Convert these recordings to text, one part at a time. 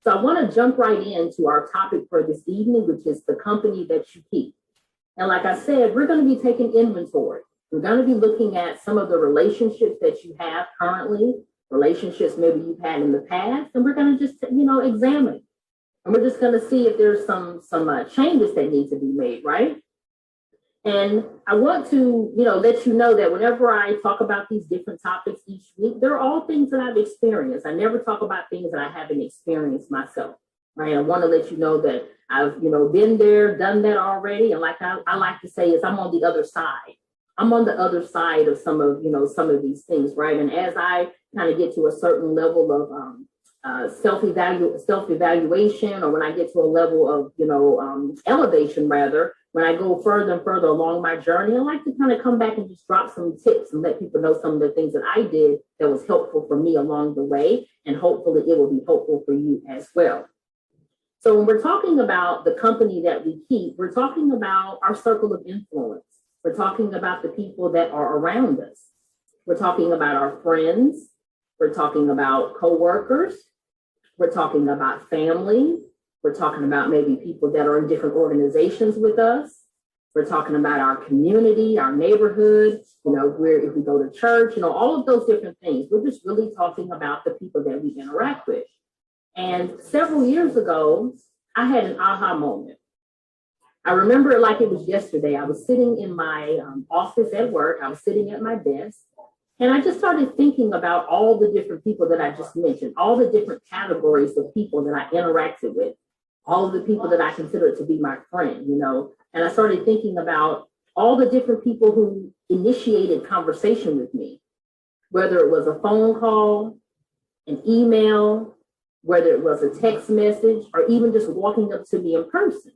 So I want to jump right into our topic for this evening, which is the company that you keep. And like I said, we're going to be taking inventory. We're going to be looking at some of the relationships that you have currently, relationships maybe you've had in the past, and we're going to just, examine. And we're just going to see if there's some changes that need to be made, right? And I want to, let you know that whenever I talk about these different topics each week, they're all things that I've experienced. I never talk about things that I haven't experienced myself, right? I want to let you know that I've, been there, done that already. And like I like to say is I'm on the other side. I'm on the other side of some of these things, right? And as I kind of get to a certain level of self-evaluation, or when I get to a level of, elevation rather, when I go further and further along my journey, I like to kind of come back and just drop some tips and let people know some of the things that I did that was helpful for me along the way. And hopefully it will be helpful for you as well. So when we're talking about the company that we keep, we're talking about our circle of influence. We're talking about the people that are around us. We're talking about our friends. We're talking about coworkers. We're talking about family. We're talking about maybe people that are in different organizations with us. We're talking about our community, our neighborhood, where if we go to church, all of those different things. We're just really talking about the people that we interact with. And several years ago, I had an aha moment. I remember it like it was yesterday. I was sitting in my office at work. I was sitting at my desk. And I just started thinking about all the different people that I just mentioned, all the different categories of people that I interacted with, all of the people that I considered to be my friend, and I started thinking about all the different people who initiated conversation with me, whether it was a phone call, an email, whether it was a text message, or even just walking up to me in person.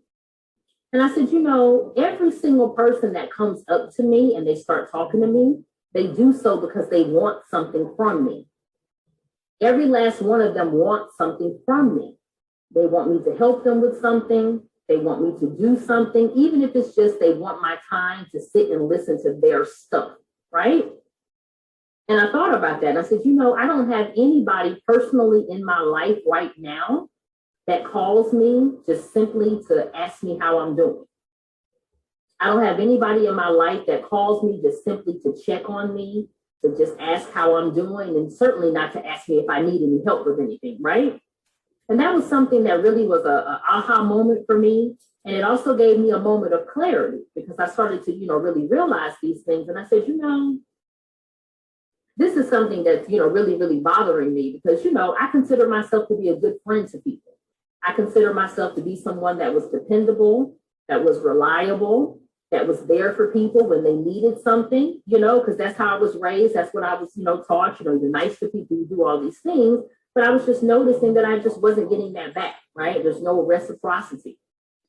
And I said, every single person that comes up to me and they start talking to me, they do so because they want something from me. Every last one of them wants something from me. They want me to help them with something. They want me to do something, even if it's just they want my time to sit and listen to their stuff, right? And I thought about that. And I said, I don't have anybody personally in my life right now that calls me just simply to ask me how I'm doing. I don't have anybody in my life that calls me just simply to check on me, to just ask how I'm doing, and certainly not to ask me if I need any help with anything, right? And that was something that really was a aha moment for me. And it also gave me a moment of clarity because I started to, really realize these things. And I said, this is something that's, really, really bothering me because, I consider myself to be a good friend to people. I consider myself to be someone that was dependable, that was reliable, that was there for people when they needed something, because that's how I was raised. That's what I was, taught, you're nice to people, you do all these things. But I was just noticing that I just wasn't getting that back, right? There's no reciprocity.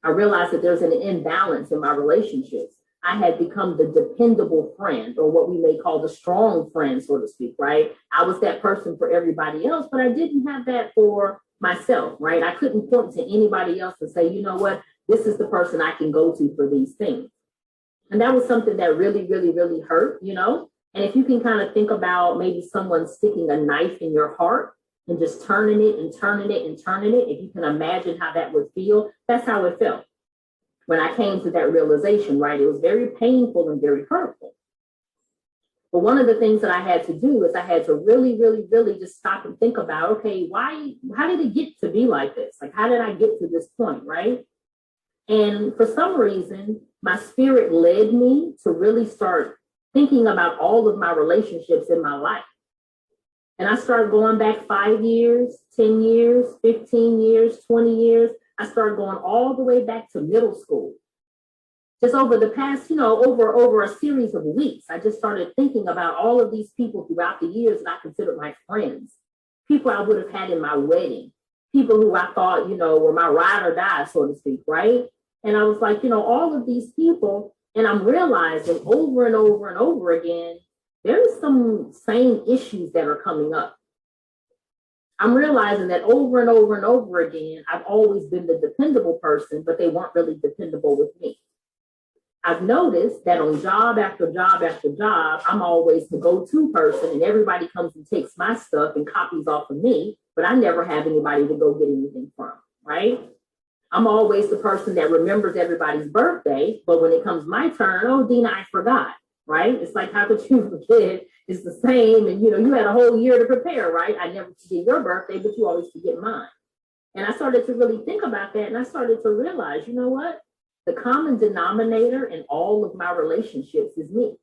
I realized that there's an imbalance in my relationships. I had become the dependable friend, or what we may call the strong friend, so to speak, right? I was that person for everybody else, but I didn't have that for myself, right? I couldn't point to anybody else and say, what, this is the person I can go to for these things. And that was something that really, really, really hurt, And if you can kind of think about maybe someone sticking a knife in your heart, and just turning it and turning it and turning it, if you can imagine how that would feel, that's how it felt when I came to that realization, right? It was very painful and very hurtful. But one of the things that I had to do is I had to really, really, really just stop and think about, okay, how did it get to be like this? Like, how did I get to this point, right? And for some reason, my spirit led me to really start thinking about all of my relationships in my life. And I started going back 5 years, 10 years, 15 years, 20 years. I started going all the way back to middle school. Just over the past, over a series of weeks, I just started thinking about all of these people throughout the years that I considered my friends, people I would have had in my wedding, people who I thought, were my ride or die, so to speak, right? And I was like, all of these people, and I'm realizing over and over and over again, there's some same issues that are coming up. I'm realizing that over and over and over again, I've always been the dependable person, but they weren't really dependable with me. I've noticed that on job after job after job, I'm always the go-to person and everybody comes and takes my stuff and copies off of me, but I never have anybody to go get anything from, right? I'm always the person that remembers everybody's birthday, but when it comes my turn, oh, Dina, I forgot, right? It's like, how could you forget? It's the same, and you had a whole year to prepare, right? I never forget your birthday, but you always forget mine. And I started to really think about that, and I started to realize, you know what? The common denominator in all of my relationships is me.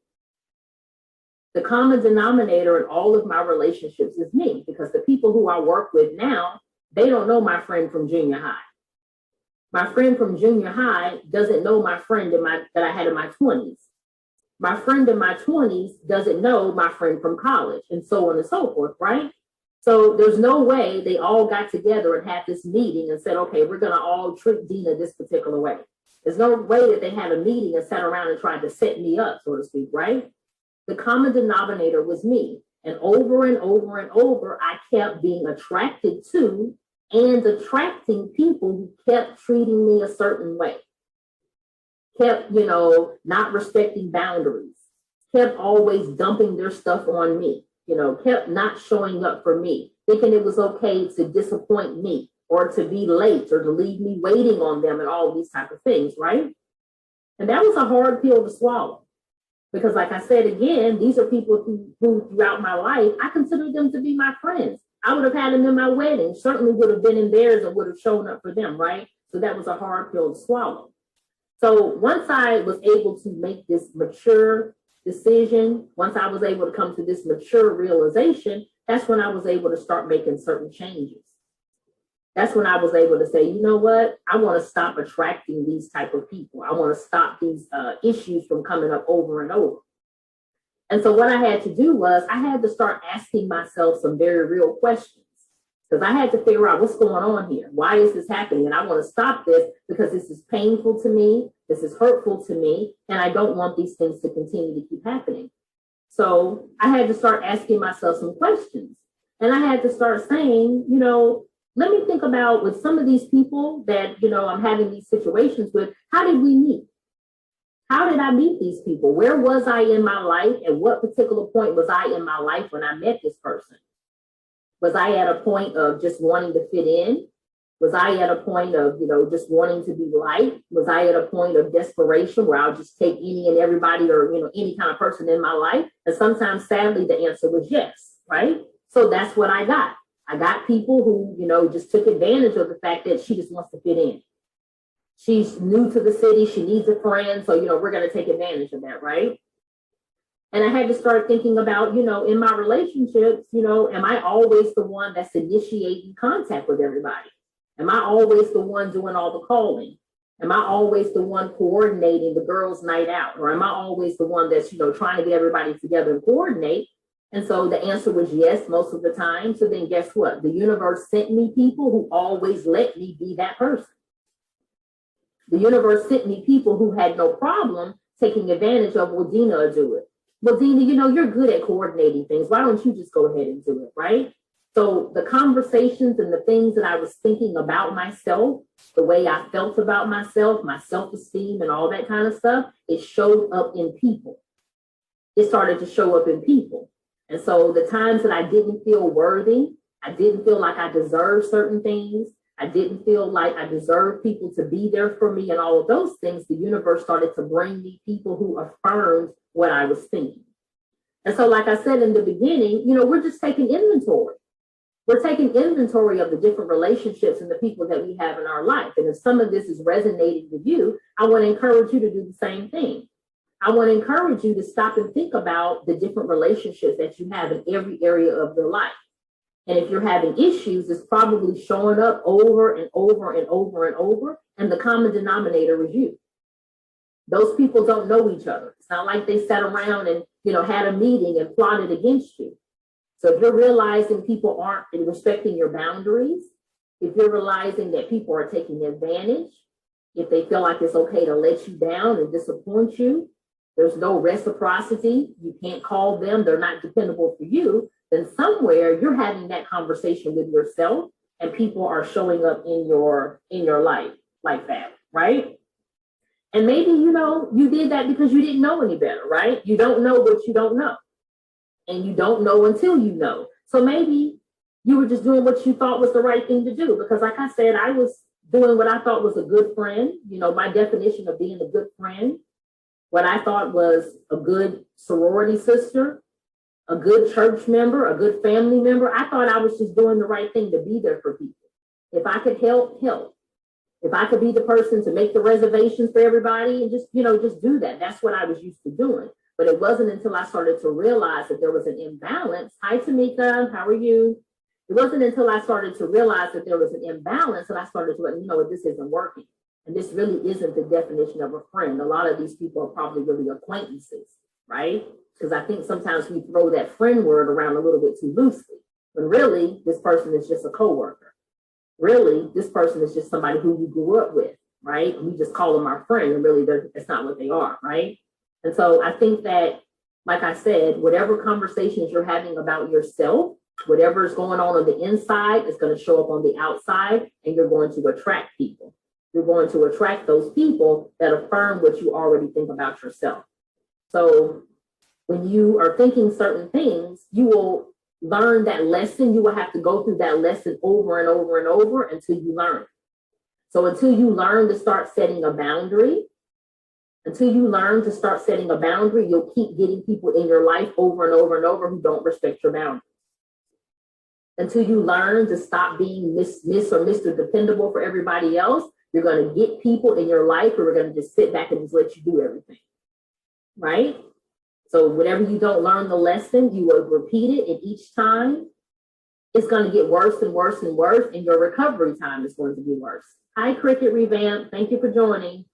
The common denominator in all of my relationships is me, because the people who I work with now, they don't know my friend from junior high. My friend from junior high doesn't know my friend that I had in my 20s. My friend in my 20s doesn't know my friend from college, and so on and so forth, right? So there's no way they all got together and had this meeting and said, okay, we're going to all treat Dina this particular way. There's no way that they had a meeting and sat around and tried to set me up, so to speak, right? The common denominator was me. And over and over and over, I kept being attracted to and attracting people who kept treating me a certain way, kept, not respecting boundaries, kept always dumping their stuff on me, kept not showing up for me, thinking it was okay to disappoint me or to be late or to leave me waiting on them and all these type of things, right? And that was a hard pill to swallow. Because like I said, again, these are people who throughout my life, I consider them to be my friends. I would have had them in my wedding, certainly would have been in theirs and would have shown up for them, right? So that was a hard pill to swallow. So once I was able to make this mature decision, once I was able to come to this mature realization, that's when I was able to start making certain changes. That's when I was able to say, you know what? I want to stop attracting these type of people. I want to stop these issues from coming up over and over. And so what I had to do was I had to start asking myself some very real questions, because I had to figure out what's going on here. Why is this happening? And I want to stop this because this is painful to me. This is hurtful to me. And I don't want these things to continue to keep happening. So I had to start asking myself some questions. And I had to start saying, let me think about with some of these people that, I'm having these situations with, how did we meet? How did I meet these people? Where was I in my life? At what particular point was I in my life when I met this person? Was I at a point of just wanting to fit in? Was I at a point of, just wanting to be liked? Was I at a point of desperation where I'll just take any and everybody or, any kind of person in my life? And sometimes, sadly, the answer was yes, right? So that's what I got. I got people who, just took advantage of the fact that she just wants to fit in. She's new to the city. She needs a friend. So, we're going to take advantage of that, right? And I had to start thinking about, in my relationships, am I always the one that's initiating contact with everybody? Am I always the one doing all the calling? Am I always the one coordinating the girls' night out? Or am I always the one that's, trying to get everybody together and coordinate? And so the answer was yes, most of the time. So then guess what? The universe sent me people who always let me be that person. The universe sent me people who had no problem taking advantage of, well, Dina will do it. Well, Dina, you're good at coordinating things. Why don't you just go ahead and do it, right? So the conversations and the things that I was thinking about myself, the way I felt about myself, my self-esteem and all that kind of stuff, it showed up in people. It started to show up in people. And so the times that I didn't feel worthy, I didn't feel like I deserved certain things, I didn't feel like I deserved people to be there for me and all of those things, the universe started to bring me people who affirmed what I was thinking. And so like I said in the beginning, we're just taking inventory. We're taking inventory of the different relationships and the people that we have in our life. And if some of this is resonating with you, I want to encourage you to do the same thing. I want to encourage you to stop and think about the different relationships that you have in every area of your life. And if you're having issues, it's probably showing up over and over and over and over. And the common denominator is you. Those people don't know each other. It's not like they sat around and, had a meeting and plotted against you. So if you're realizing people aren't respecting your boundaries, if you're realizing that people are taking advantage, if they feel like it's okay to let you down and disappoint you, there's no reciprocity, you can't call them, they're not dependable for you, then somewhere you're having that conversation with yourself and people are showing up in your life like that, right? And maybe, you did that because you didn't know any better, right? You don't know what you don't know. And you don't know until you know. So maybe you were just doing what you thought was the right thing to do. Because like I said, I was doing what I thought was a good friend. You know, my definition of being a good friend, what I thought was a good sorority sister, a good church member, a good family member. I thought I was just doing the right thing to be there for people. If I could help, help. If I could be the person to make the reservations for everybody and just, you know, just do that. That's what I was used to doing. But it wasn't until I started to realize that there was an imbalance. Hi, Tamika, how are you? It wasn't until I started to realize that there was an imbalance that I started to, you know, this isn't working. And this really isn't the definition of a friend. A lot of these people are probably really acquaintances, right? Because I think sometimes we throw that friend word around a little bit too loosely. When really, this person is just a coworker. Really, this person is just somebody who you grew up with, right? We just call them our friend, and really, that's not what they are, right? And so I think that, like I said, whatever conversations you're having about yourself, whatever is going on the inside is going to show up on the outside, and you're going to attract people. You're going to attract those people that affirm what you already think about yourself. So when you are thinking certain things, you will learn that lesson. You will have to go through that lesson over and over and over until you learn. So until you learn to start setting a boundary, you'll keep getting people in your life over and over and over who don't respect your boundaries. Until you learn to stop being Miss or Mr. Dependable for everybody else, you're going to get people in your life who are going to just sit back and just let you do everything, right? So whenever you don't learn the lesson, you will repeat it, and each time it's going to get worse and worse and worse, and your recovery time is going to be worse. Hi, Cricket Revamp. Thank you for joining.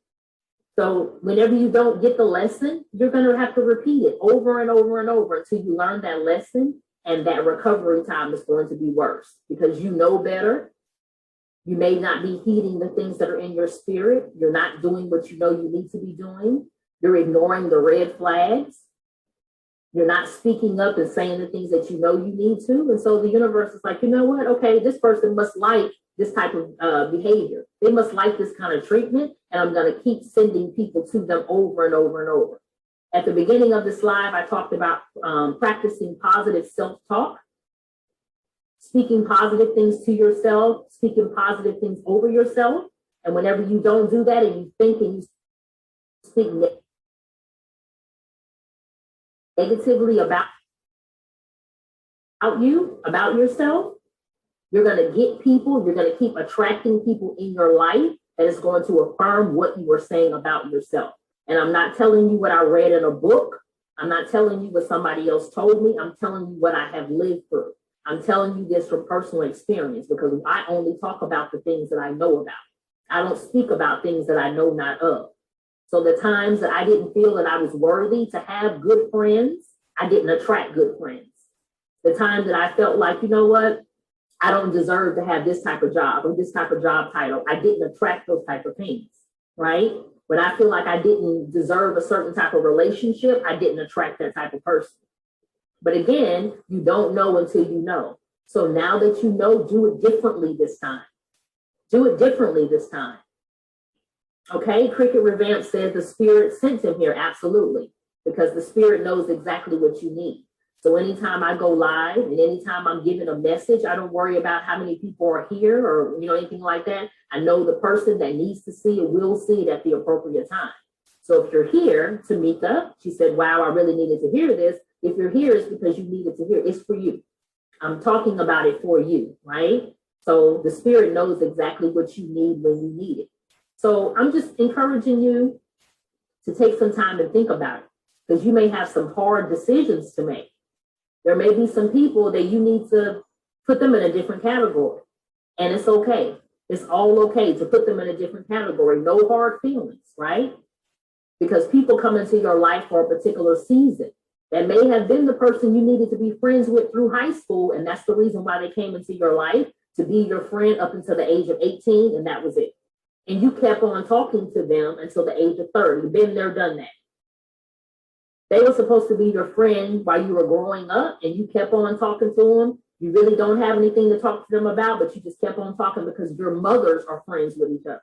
So whenever you don't get the lesson, you're going to have to repeat it over and over and over until you learn that lesson, and that recovery time is going to be worse because you know better. You may not be heeding the things that are in your spirit. You're not doing what you know you need to be doing. You're ignoring the red flags. You're not speaking up and saying the things that you know you need to. And so the universe is like, you know what? Okay, this person must like this type of behavior. They must like this kind of treatment. And I'm going to keep sending people to them over and over and over. At the beginning of this live, I talked about practicing positive self-talk, speaking positive things to yourself, speaking positive things over yourself. And whenever you don't do that and you think and you speak negatively about you, about yourself, you're going to get people, you're going to keep attracting people in your life that is going to affirm what you were saying about yourself. And I'm not telling you what I read in a book. I'm not telling you what somebody else told me. I'm telling you what I have lived through. I'm telling you this from personal experience because I only talk about the things that I know about. I don't speak about things that I know not of. So the times that I didn't feel that I was worthy to have good friends, I didn't attract good friends. The time that I felt like, you know what, I don't deserve to have this type of job or this type of job title, I didn't attract those type of things, right? When I feel like I didn't deserve a certain type of relationship, I didn't attract that type of person. But again, you don't know until you know. So now that you know, do it differently this time. Do it differently this time. Okay, Cricket Revamp says the spirit sent him here. Absolutely. Because the spirit knows exactly what you need. So anytime I go live and anytime I'm giving a message, I don't worry about how many people are here or anything like that. I know the person that needs to see it will see it at the appropriate time. So if you're here, Tamika, she said, wow, I really needed to hear this. If you're here, it's because you needed to hear it. It's for you. I'm talking about it for you, right? So the spirit knows exactly what you need when you need it. So I'm just encouraging you to take some time and think about it because you may have some hard decisions to make. There may be some people that you need to put them in a different category, and it's okay. It's all okay to put them in a different category. No hard feelings, right? Because people come into your life for a particular season. That may have been the person you needed to be friends with through high school, and that's the reason why they came into your life, to be your friend up until the age of 18, and that was it. And you kept on talking to them until the age of 30. Been there, done that. They were supposed to be your friend while you were growing up, and you kept on talking to them. You really don't have anything to talk to them about, but you just kept on talking because your mothers are friends with each other.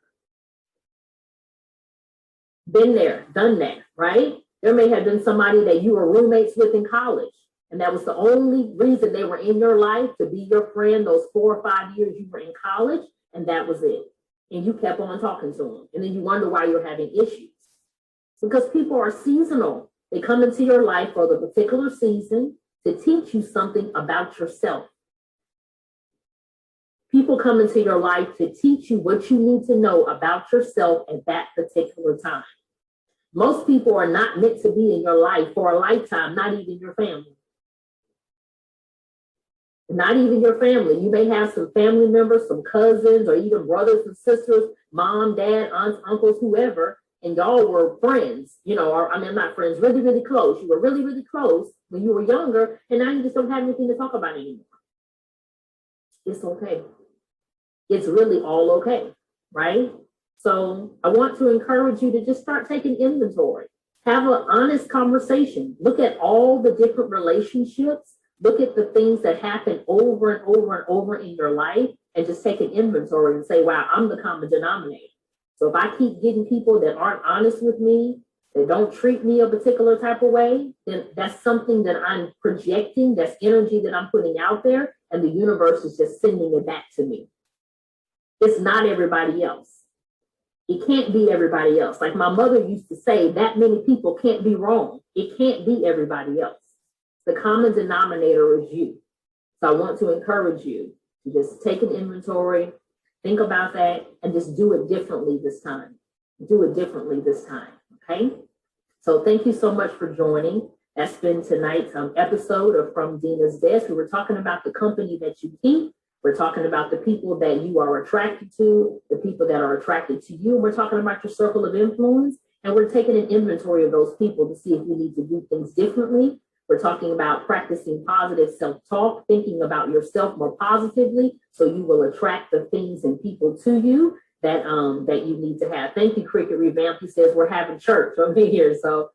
Been there, done that, right? There may have been somebody that you were roommates with in college, And that was the only reason they were in your life, to be your friend those 4 or 5 years you were in college, and that was it. And you kept on talking to them. And then you wonder why you're having issues. Because people are seasonal. They come into your life for the particular season to teach you something about yourself. People come into your life to teach you what you need to know about yourself at that particular time. Most people are not meant to be in your life for a lifetime, not even your family. Not even your family. You may have some family members, some cousins, or even brothers and sisters, mom, dad, aunts, uncles, whoever, and y'all were friends, or not friends, really, really close. You were really, really close when you were younger, and now you just don't have anything to talk about anymore. It's okay. It's really all okay, right? So I want to encourage you to just start taking inventory. Have an honest conversation. Look at all the different relationships. Look at the things that happen over and over and over in your life, and just take an inventory and say, wow, I'm the common denominator. So if I keep getting people that aren't honest with me, that don't treat me a particular type of way, then that's something that I'm projecting, that's energy that I'm putting out there, and the universe is just sending it back to me. It's not everybody else. It can't be everybody else. Like my mother used to say, that many people can't be wrong. It can't be everybody else. The common denominator is you. So I want to encourage you to just take an inventory, think about that, and just do it differently this time. Do it differently this time, okay? So thank you so much for joining. That's been tonight's episode of From Dina's Desk. We were talking about the company that you keep. We're talking about the people that you are attracted to, the people that are attracted to you. We're talking about your circle of influence, and we're taking an inventory of those people to see if you need to do things differently. We're talking about practicing positive self-talk, thinking about yourself more positively, so you will attract the things and people to you that you need to have. Thank you, Cricket Revamp. He says we're having church over here. So